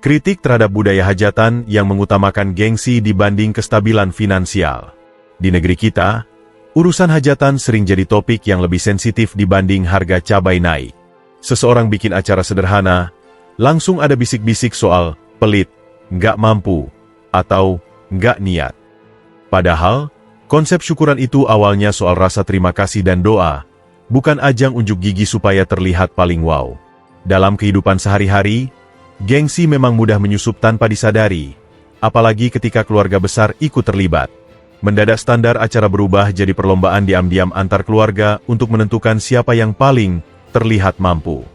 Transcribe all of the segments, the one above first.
Kritik terhadap budaya hajatan yang mengutamakan gengsi dibanding kestabilan finansial. Di negeri kita, urusan hajatan sering jadi topik yang lebih sensitif dibanding harga cabai naik. Seseorang bikin acara sederhana, langsung ada bisik-bisik soal pelit, nggak mampu, atau nggak niat. Padahal, konsep syukuran itu awalnya soal rasa terima kasih dan doa, bukan ajang unjuk gigi supaya terlihat paling wow. Dalam kehidupan sehari-hari, gengsi memang mudah menyusup tanpa disadari, apalagi ketika keluarga besar ikut terlibat. Mendadak standar acara berubah jadi perlombaan diam-diam antar keluarga untuk menentukan siapa yang paling terlihat mampu.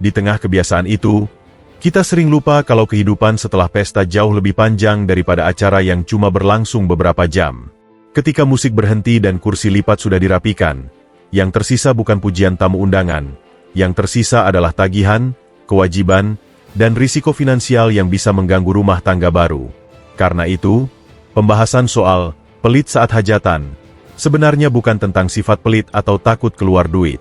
Di tengah kebiasaan itu, kita sering lupa kalau kehidupan setelah pesta jauh lebih panjang daripada acara yang cuma berlangsung beberapa jam. Ketika musik berhenti dan kursi lipat sudah dirapikan, yang tersisa bukan pujian tamu undangan, yang tersisa adalah tagihan, kewajiban, dan risiko finansial yang bisa mengganggu rumah tangga baru. Karena itu, pembahasan soal pelit saat hajatan sebenarnya bukan tentang sifat pelit atau takut keluar duit.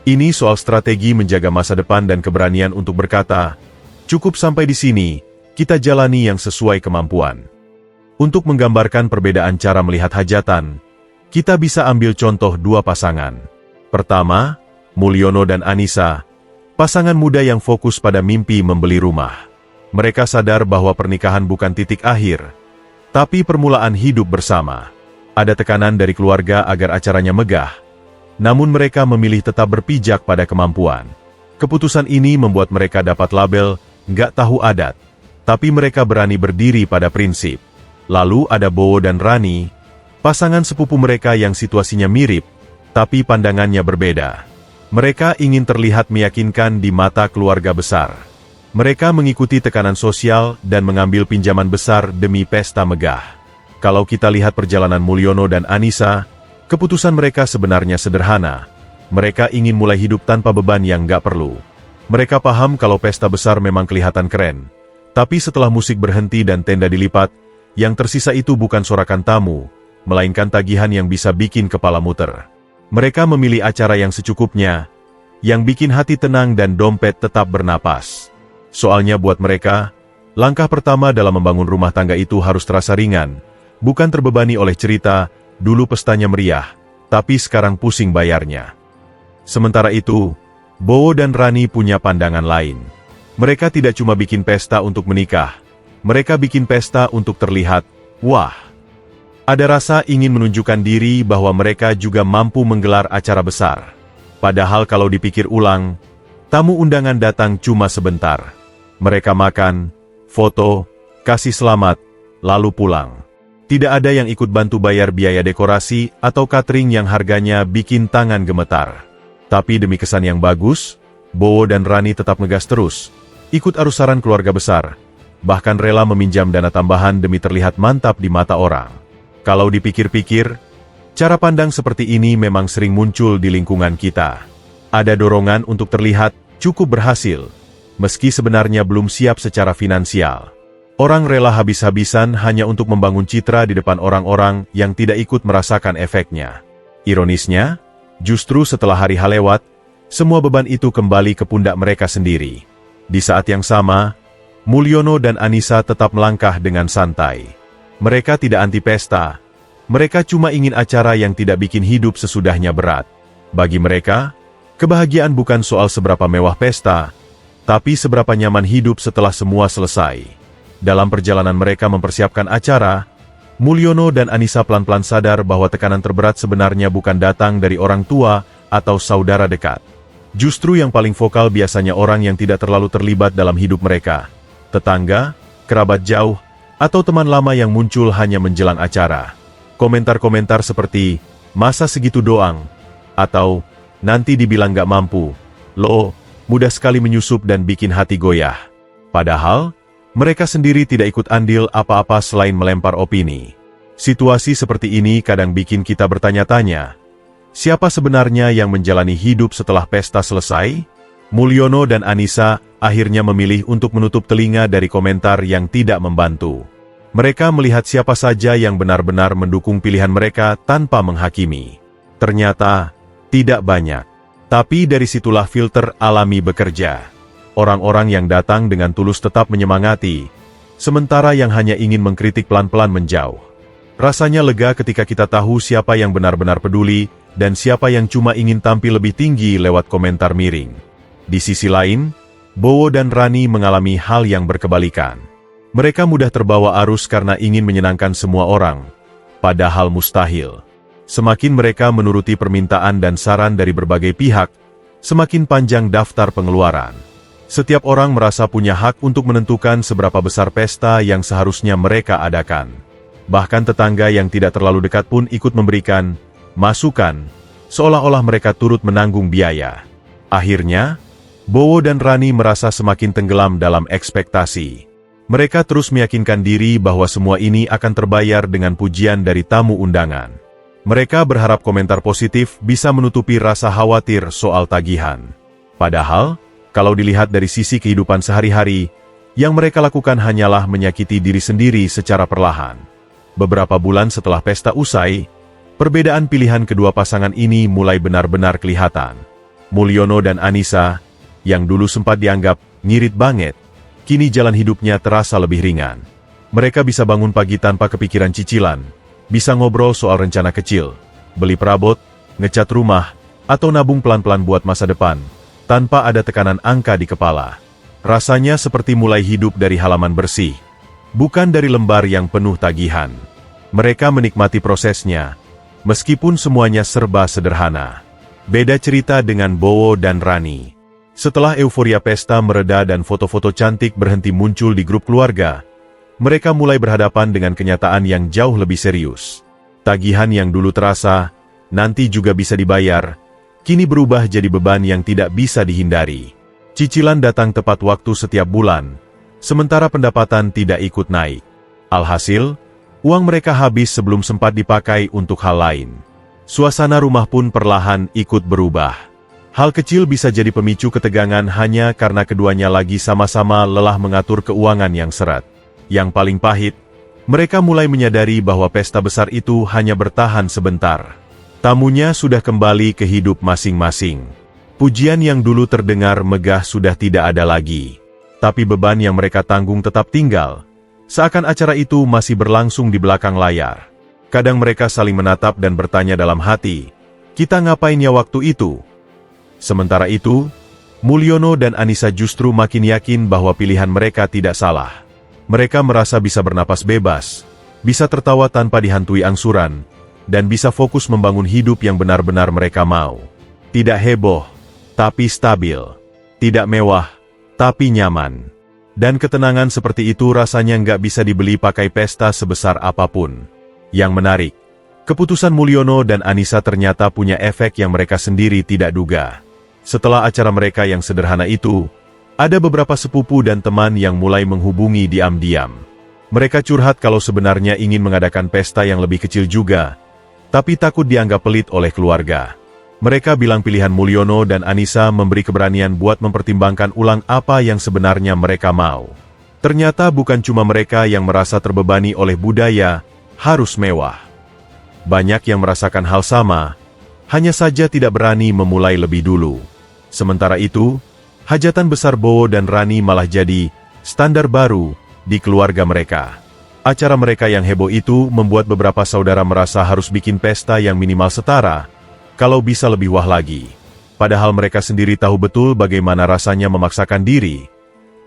Ini soal strategi menjaga masa depan dan keberanian untuk berkata, cukup sampai di sini, kita jalani yang sesuai kemampuan. Untuk menggambarkan perbedaan cara melihat hajatan, kita bisa ambil contoh dua pasangan. Pertama, Mulyono dan Anissa, pasangan muda yang fokus pada mimpi membeli rumah. Mereka sadar bahwa pernikahan bukan titik akhir, tapi permulaan hidup bersama. Ada tekanan dari keluarga agar acaranya megah, namun mereka memilih tetap berpijak pada kemampuan. Keputusan ini membuat mereka dapat label nggak tahu adat, tapi mereka berani berdiri pada prinsip. Lalu ada Bowo dan Rani, pasangan sepupu mereka yang situasinya mirip, tapi pandangannya berbeda. Mereka ingin terlihat meyakinkan di mata keluarga besar. Mereka mengikuti tekanan sosial dan mengambil pinjaman besar demi pesta megah. Kalau kita lihat perjalanan Mulyono dan Anissa, keputusan mereka sebenarnya sederhana. Mereka ingin mulai hidup tanpa beban yang nggak perlu. Mereka paham kalau pesta besar memang kelihatan keren. Tapi setelah musik berhenti dan tenda dilipat, yang tersisa itu bukan sorakan tamu, melainkan tagihan yang bisa bikin kepala muter. Mereka memilih acara yang secukupnya, yang bikin hati tenang dan dompet tetap bernapas. Soalnya buat mereka, langkah pertama dalam membangun rumah tangga itu harus terasa ringan, bukan terbebani oleh cerita, dulu pestanya meriah, tapi sekarang pusing bayarnya. Sementara itu, Bowo dan Rani punya pandangan lain. Mereka tidak cuma bikin pesta untuk menikah, mereka bikin pesta untuk terlihat, wah. Ada rasa ingin menunjukkan diri bahwa mereka juga mampu menggelar acara besar. Padahal kalau dipikir ulang, tamu undangan datang cuma sebentar. Mereka makan, foto, kasih selamat, lalu pulang. Tidak ada yang ikut bantu bayar biaya dekorasi atau catering yang harganya bikin tangan gemetar. Tapi demi kesan yang bagus, Bowo dan Rani tetap ngegas terus, ikut arus saran keluarga besar, bahkan rela meminjam dana tambahan demi terlihat mantap di mata orang. Kalau dipikir-pikir, cara pandang seperti ini memang sering muncul di lingkungan kita. Ada dorongan untuk terlihat cukup berhasil, meski sebenarnya belum siap secara finansial. Orang rela habis-habisan hanya untuk membangun citra di depan orang-orang yang tidak ikut merasakan efeknya. Ironisnya, justru setelah hari H lewat, semua beban itu kembali ke pundak mereka sendiri. Di saat yang sama, Mulyono dan Anissa tetap melangkah dengan santai. Mereka tidak anti pesta, mereka cuma ingin acara yang tidak bikin hidup sesudahnya berat. Bagi mereka, kebahagiaan bukan soal seberapa mewah pesta, tapi seberapa nyaman hidup setelah semua selesai. Dalam perjalanan mereka mempersiapkan acara, Mulyono dan Anissa pelan-pelan sadar bahwa tekanan terberat sebenarnya bukan datang dari orang tua atau saudara dekat. Justru yang paling vokal biasanya orang yang tidak terlalu terlibat dalam hidup mereka. Tetangga, kerabat jauh, atau teman lama yang muncul hanya menjelang acara. Komentar-komentar seperti, masa segitu doang, atau, nanti dibilang gak mampu, loh, mudah sekali menyusup dan bikin hati goyah. Padahal, mereka sendiri tidak ikut andil apa-apa selain melempar opini. Situasi seperti ini kadang bikin kita bertanya-tanya, siapa sebenarnya yang menjalani hidup setelah pesta selesai? Mulyono dan Anissa akhirnya memilih untuk menutup telinga dari komentar yang tidak membantu. Mereka melihat siapa saja yang benar-benar mendukung pilihan mereka tanpa menghakimi. Ternyata, tidak banyak. Tapi dari situlah filter alami bekerja. Orang-orang yang datang dengan tulus tetap menyemangati, sementara yang hanya ingin mengkritik pelan-pelan menjauh. Rasanya lega ketika kita tahu siapa yang benar-benar peduli, dan siapa yang cuma ingin tampil lebih tinggi lewat komentar miring. Di sisi lain, Bowo dan Rani mengalami hal yang berkebalikan. Mereka mudah terbawa arus karena ingin menyenangkan semua orang, padahal mustahil. Semakin mereka menuruti permintaan dan saran dari berbagai pihak, semakin panjang daftar pengeluaran. Setiap orang merasa punya hak untuk menentukan seberapa besar pesta yang seharusnya mereka adakan. Bahkan tetangga yang tidak terlalu dekat pun ikut memberikan masukan, seolah-olah mereka turut menanggung biaya. Akhirnya, Bowo dan Rani merasa semakin tenggelam dalam ekspektasi. Mereka terus meyakinkan diri bahwa semua ini akan terbayar dengan pujian dari tamu undangan. Mereka berharap komentar positif bisa menutupi rasa khawatir soal tagihan. Padahal, kalau dilihat dari sisi kehidupan sehari-hari, yang mereka lakukan hanyalah menyakiti diri sendiri secara perlahan. Beberapa bulan setelah pesta usai, perbedaan pilihan kedua pasangan ini mulai benar-benar kelihatan. Mulyono dan Anissa, yang dulu sempat dianggap ngirit banget, kini jalan hidupnya terasa lebih ringan. Mereka bisa bangun pagi tanpa kepikiran cicilan, bisa ngobrol soal rencana kecil, beli perabot, ngecat rumah, atau nabung pelan-pelan buat masa depan, tanpa ada tekanan angka di kepala. Rasanya seperti mulai hidup dari halaman bersih, bukan dari lembar yang penuh tagihan. Mereka menikmati prosesnya, meskipun semuanya serba sederhana. Beda cerita dengan Bowo dan Rani. Setelah euforia pesta mereda dan foto-foto cantik berhenti muncul di grup keluarga, mereka mulai berhadapan dengan kenyataan yang jauh lebih serius. Tagihan yang dulu terasa, nanti juga bisa dibayar, kini berubah jadi beban yang tidak bisa dihindari. Cicilan datang tepat waktu setiap bulan, sementara pendapatan tidak ikut naik. Alhasil, uang mereka habis sebelum sempat dipakai untuk hal lain. Suasana rumah pun perlahan ikut berubah. Hal kecil bisa jadi pemicu ketegangan hanya karena keduanya lagi sama-sama lelah mengatur keuangan yang seret. Yang paling pahit, mereka mulai menyadari bahwa pesta besar itu hanya bertahan sebentar. Tamunya sudah kembali ke hidup masing-masing. Pujian yang dulu terdengar megah sudah tidak ada lagi. Tapi beban yang mereka tanggung tetap tinggal. Seakan acara itu masih berlangsung di belakang layar. Kadang mereka saling menatap dan bertanya dalam hati, "Kita ngapain ya waktu itu?" Sementara itu, Mulyono dan Anissa justru makin yakin bahwa pilihan mereka tidak salah. Mereka merasa bisa bernapas bebas, bisa tertawa tanpa dihantui angsuran, dan bisa fokus membangun hidup yang benar-benar mereka mau. Tidak heboh, tapi stabil. Tidak mewah, tapi nyaman. Dan ketenangan seperti itu rasanya nggak bisa dibeli pakai pesta sebesar apapun. Yang menarik, keputusan Mulyono dan Anissa ternyata punya efek yang mereka sendiri tidak duga. Setelah acara mereka yang sederhana itu, ada beberapa sepupu dan teman yang mulai menghubungi diam-diam. Mereka curhat kalau sebenarnya ingin mengadakan pesta yang lebih kecil juga, tapi takut dianggap pelit oleh keluarga. Mereka bilang pilihan Mulyono dan Anissa memberi keberanian buat mempertimbangkan ulang apa yang sebenarnya mereka mau. Ternyata bukan cuma mereka yang merasa terbebani oleh budaya harus mewah. Banyak yang merasakan hal sama, hanya saja tidak berani memulai lebih dulu. Sementara itu, hajatan besar Bowo dan Rani malah jadi standar baru di keluarga mereka. Acara mereka yang heboh itu membuat beberapa saudara merasa harus bikin pesta yang minimal setara, kalau bisa lebih wah lagi. Padahal mereka sendiri tahu betul bagaimana rasanya memaksakan diri.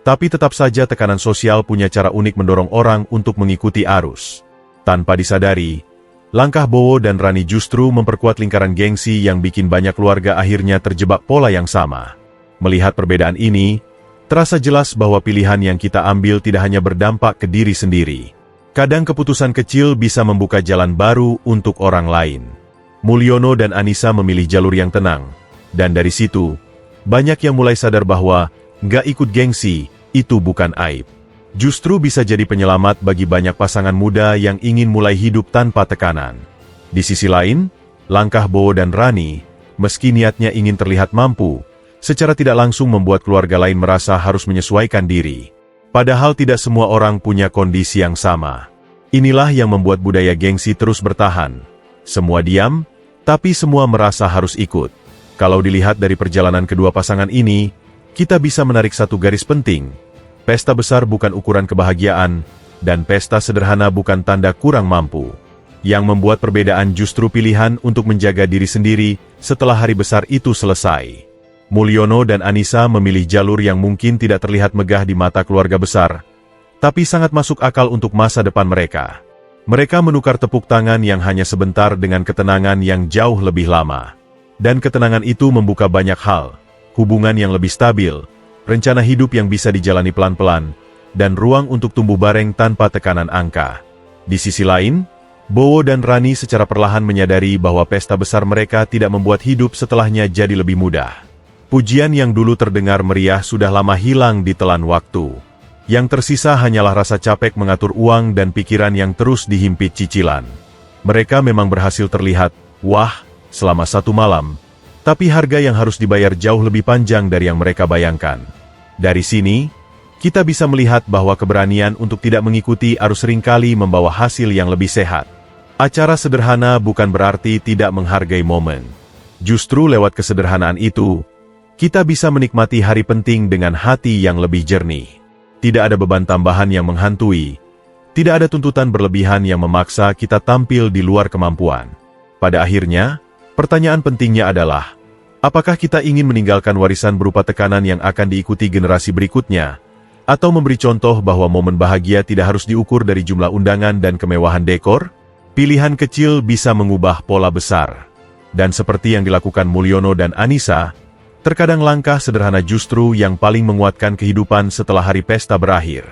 Tapi tetap saja tekanan sosial punya cara unik mendorong orang untuk mengikuti arus. Tanpa disadari, langkah Bowo dan Rani justru memperkuat lingkaran gengsi yang bikin banyak keluarga akhirnya terjebak pola yang sama. Melihat perbedaan ini, terasa jelas bahwa pilihan yang kita ambil tidak hanya berdampak ke diri sendiri. Kadang keputusan kecil bisa membuka jalan baru untuk orang lain. Mulyono dan Anissa memilih jalur yang tenang, dan dari situ, banyak yang mulai sadar bahwa nggak ikut gengsi itu bukan aib. Justru bisa jadi penyelamat bagi banyak pasangan muda yang ingin mulai hidup tanpa tekanan. Di sisi lain, langkah Bowo dan Rani, meski niatnya ingin terlihat mampu, secara tidak langsung membuat keluarga lain merasa harus menyesuaikan diri. Padahal tidak semua orang punya kondisi yang sama. Inilah yang membuat budaya gengsi terus bertahan. Semua diam, tapi semua merasa harus ikut. Kalau dilihat dari perjalanan kedua pasangan ini, kita bisa menarik satu garis penting. Pesta besar bukan ukuran kebahagiaan, dan pesta sederhana bukan tanda kurang mampu. Yang membuat perbedaan justru pilihan untuk menjaga diri sendiri setelah hari besar itu selesai. Mulyono dan Anissa memilih jalur yang mungkin tidak terlihat megah di mata keluarga besar, tapi sangat masuk akal untuk masa depan mereka. Mereka menukar tepuk tangan yang hanya sebentar dengan ketenangan yang jauh lebih lama. Dan ketenangan itu membuka banyak hal, hubungan yang lebih stabil, rencana hidup yang bisa dijalani pelan-pelan, dan ruang untuk tumbuh bareng tanpa tekanan angka. Di sisi lain, Bowo dan Rani secara perlahan menyadari bahwa pesta besar mereka tidak membuat hidup setelahnya jadi lebih mudah. Pujian yang dulu terdengar meriah sudah lama hilang di telan waktu. Yang tersisa hanyalah rasa capek mengatur uang dan pikiran yang terus dihimpit cicilan. Mereka memang berhasil terlihat, wah, selama satu malam, tapi harga yang harus dibayar jauh lebih panjang dari yang mereka bayangkan. Dari sini, kita bisa melihat bahwa keberanian untuk tidak mengikuti arus seringkali membawa hasil yang lebih sehat. Acara sederhana bukan berarti tidak menghargai momen. Justru lewat kesederhanaan itu, kita bisa menikmati hari penting dengan hati yang lebih jernih. Tidak ada beban tambahan yang menghantui, tidak ada tuntutan berlebihan yang memaksa kita tampil di luar kemampuan. Pada akhirnya, pertanyaan pentingnya adalah, apakah kita ingin meninggalkan warisan berupa tekanan yang akan diikuti generasi berikutnya, atau memberi contoh bahwa momen bahagia tidak harus diukur dari jumlah undangan dan kemewahan dekor? Pilihan kecil bisa mengubah pola besar. Dan seperti yang dilakukan Mulyono dan Anissa, terkadang langkah sederhana justru yang paling menguatkan kehidupan setelah hari pesta berakhir.